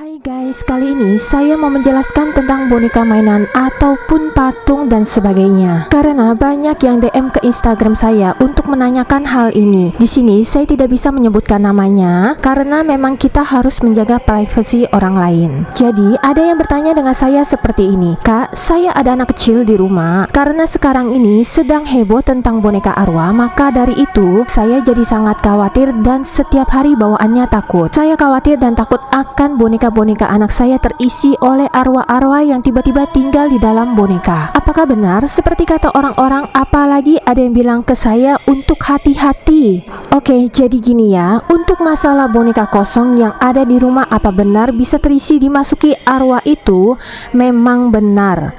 Hai guys, kali ini saya mau menjelaskan tentang boneka mainan ataupun patung dan sebagainya. Karena banyak yang DM ke Instagram saya untuk menanyakan hal ini. Di sini saya tidak bisa menyebutkan namanya karena memang kita harus menjaga privasi orang lain. Jadi ada yang bertanya dengan saya seperti ini, "Kak, saya ada anak kecil di rumah. Karena sekarang ini sedang heboh tentang boneka arwah, maka dari itu saya jadi sangat khawatir dan setiap hari bawaannya takut. Saya khawatir dan takut akan boneka anak saya terisi oleh arwah-arwah yang tiba-tiba tinggal di dalam boneka. Apakah benar seperti kata orang-orang? Apalagi ada yang bilang ke saya untuk hati-hati." Oke, jadi gini ya, untuk masalah boneka kosong yang ada di rumah, apa benar bisa terisi dimasuki arwah? Itu memang benar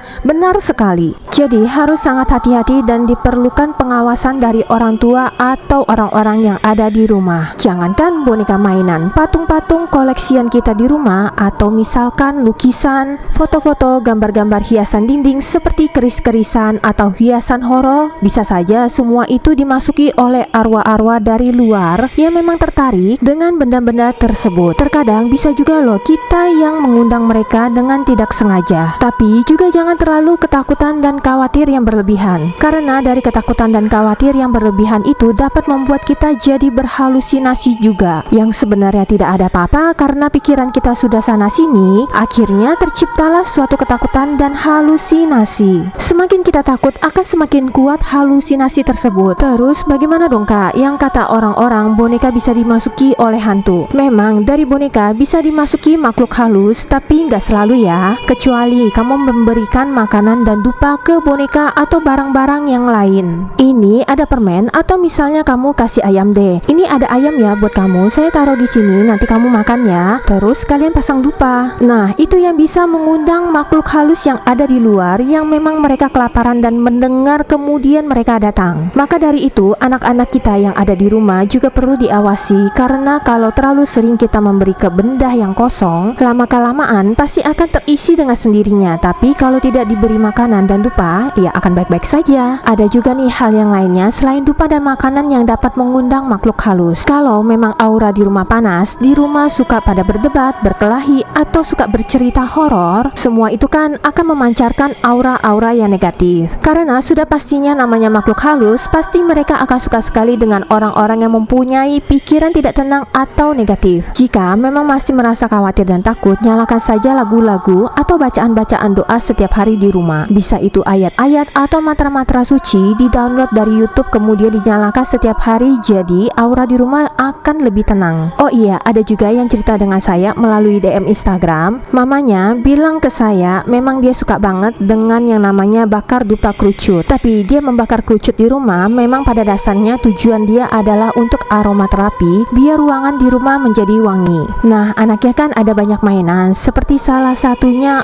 sekali. Jadi harus sangat hati-hati dan diperlukan pengawasan dari orang tua atau orang-orang yang ada di rumah. Jangankan boneka mainan, patung-patung koleksian kita di rumah, atau misalkan lukisan, foto-foto, gambar-gambar hiasan dinding seperti keris-kerisan atau hiasan horor, bisa saja semua itu dimasuki oleh arwah-arwah dari luar yang memang tertarik dengan benda-benda tersebut. Terkadang bisa juga loh kita yang mengundang mereka dengan tidak sengaja. Tapi juga jangan terlalu ketakutan dan khawatir yang berlebihan, karena dari ketakutan dan khawatir yang berlebihan itu dapat membuat kita jadi berhalusinasi juga, yang sebenarnya tidak ada apa-apa karena pikiran kita sudah sana sini, akhirnya terciptalah suatu ketakutan dan halusinasi. Semakin kita takut akan semakin kuat halusinasi tersebut. Terus bagaimana dong Kak, yang kata orang-orang boneka bisa dimasuki oleh hantu? Memang dari boneka bisa dimasuki makhluk halus, tapi nggak selalu ya, kecuali kamu memberikan makanan dan dupa ke boneka atau barang-barang yang lain. Ini ada permen atau misalnya kamu kasih ayam deh. Ini ada ayam ya buat kamu, saya taruh di sini, nanti kamu makan ya. Terus kalian pasang dupa. Nah, itu yang bisa mengundang makhluk halus yang ada di luar yang memang mereka kelaparan dan mendengar kemudian mereka datang. Maka dari itu, anak-anak kita yang ada di rumah juga perlu diawasi, karena kalau terlalu sering kita memberi ke benda yang kosong, lama-kelamaan pasti akan terisi dengan sendirinya. Tapi kalau tidak diberi makanan dan dupa, ya akan baik-baik saja. Ada juga nih hal yang lainnya selain dupa dan makanan yang dapat mengundang makhluk halus. Kalau memang aura di rumah panas, di rumah suka pada berdebat, berkelahi, atau suka bercerita horor, semua itu kan akan memancarkan aura-aura yang negatif. Karena sudah pastinya namanya makhluk halus, pasti mereka akan suka sekali dengan orang-orang yang mempunyai pikiran tidak tenang atau negatif. Jika memang masih merasa khawatir dan takut, nyalakan saja lagu-lagu atau bacaan-bacaan doa setiap hari di rumah. Bisa itu ayat-ayat atau mantra-mantra suci, di-download dari YouTube kemudian dinyalakan setiap hari, jadi aura di rumah akan lebih tenang. Oh iya, ada juga yang cerita dengan saya melalui DM Instagram. Mamanya bilang ke saya memang dia suka banget dengan yang namanya bakar dupa kerucut. Tapi dia membakar kerucut di rumah memang pada dasarnya tujuan dia adalah untuk aromaterapi, biar ruangan di rumah menjadi wangi. Nah, anaknya kan ada banyak mainan, seperti salah satunya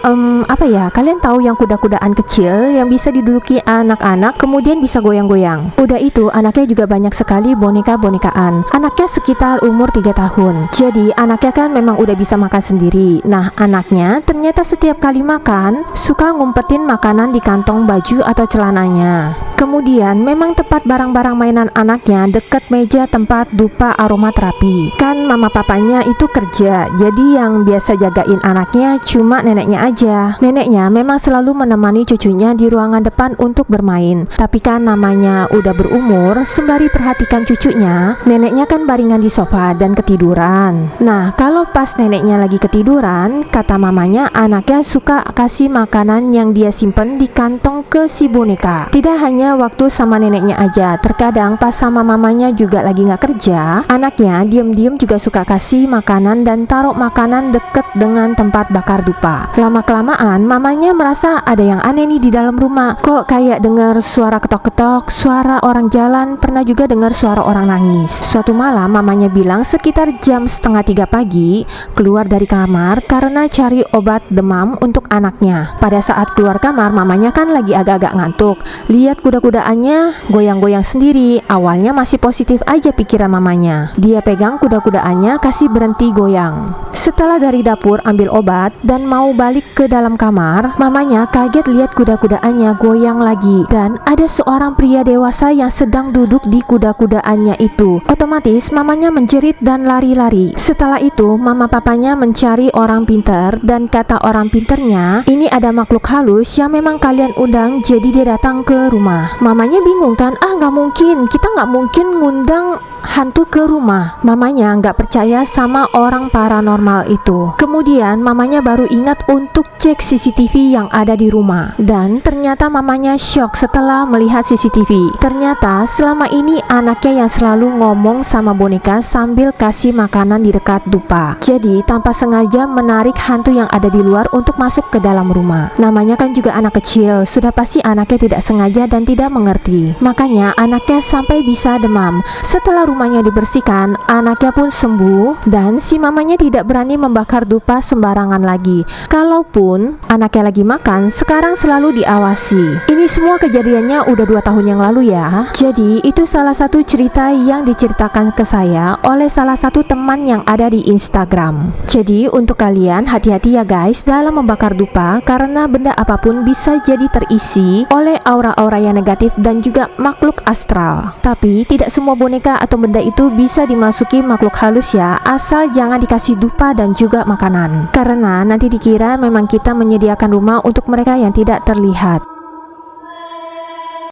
kalian tahu yang kuda-kudaan kecil yang bisa diduduki anak-anak kemudian bisa goyang-goyang. Udah itu anaknya juga banyak sekali boneka-bonekaan. Anaknya sekitar umur 3 tahun. Jadi anaknya kan memang udah bisa makan sendiri. Nah, anaknya ternyata setiap kali makan suka ngumpetin makanan di kantong baju atau celananya. Kemudian memang tepat barang-barang mainan anaknya deket meja tempat dupa aromaterapi. Kan mama papanya itu kerja, jadi yang biasa jagain anaknya cuma neneknya aja. Neneknya memang selalu menemani cucunya di ruangan depan untuk bermain. Tapi kan namanya udah berumur, sembari perhatikan cucunya, neneknya kan baringan di sofa dan ketiduran. Nah, kalau pas neneknya lagi ketiduran, kata mamanya anaknya suka kasih makanan yang dia simpen di kantong ke si boneka. Tidak hanya waktu sama neneknya aja, terkadang pas sama mamanya juga lagi nggak kerja, anaknya diem-diem juga suka kasih makanan dan taruh makanan deket dengan tempat bakar dupa. Lama-kelamaan mamanya merasa ada yang aneh nih di dalam rumah. Kok kayak dengar suara ketok-ketok, suara orang jalan, pernah juga dengar suara orang nangis. Suatu malam mamanya bilang sekitar jam 2:30 pagi keluar dari kamar karena cari obat demam untuk anaknya. Pada saat keluar kamar, mamanya kan lagi agak-agak ngantuk. Lihat kuda-kudaannya goyang-goyang sendiri. Awalnya masih positif aja pikiran mamanya. Dia pegang kuda-kudaannya, kasih berhenti goyang. Setelah dari dapur ambil obat dan mau balik ke dalam kamar, mamanya kaget lihat kuda-kudaannya goyang lagi dan ada seorang pria dewasa yang sedang duduk di kuda-kudaannya itu. Otomatis mamanya menjerit dan lari-lari. Setelah itu mama papanya mencari orang pintar, dan kata orang pinternya, ini ada makhluk halus yang memang kalian undang, jadi dia datang ke rumah. Mamanya bingung kan, nggak mungkin, kita nggak mungkin ngundang hantu ke rumah. Mamanya nggak percaya sama orang paranormal itu. Kemudian mamanya baru ingat untuk cek CCTV yang ada di rumah, dan ternyata mamanya shock setelah melihat CCTV. Ternyata selama ini anaknya yang selalu ngomong sama boneka sambil kasih makanan di dekat dupa. Jadi tanpa sengaja menarik hantu yang ada di luar untuk masuk ke dalam rumah. Namanya kan juga anak kecil, sudah pasti anaknya tidak sengaja dan tidak mengerti. Makanya anaknya sampai bisa demam. Setelah rumahnya dibersihkan, anaknya pun sembuh, dan si mamanya tidak berani membakar dupa sembarangan lagi. Kalaupun anaknya lagi makan, sekarang selalu diawasi. Ini semua kejadiannya udah 2 tahun yang lalu ya. Jadi itu salah satu cerita yang diceritakan ke saya oleh salah satu teman yang ada di Instagram. Jadi untuk kalian hati-hati ya guys dalam membakar dupa, karena benda apapun bisa jadi terisi oleh aura-aura yang negatif dan juga makhluk astral. Tapi tidak semua boneka atau benda itu bisa dimasuki makhluk halus ya, asal jangan dikasih dupa dan juga makanan, karena nanti dikira memang kita menyediakan rumah untuk mereka yang tidak terlihat.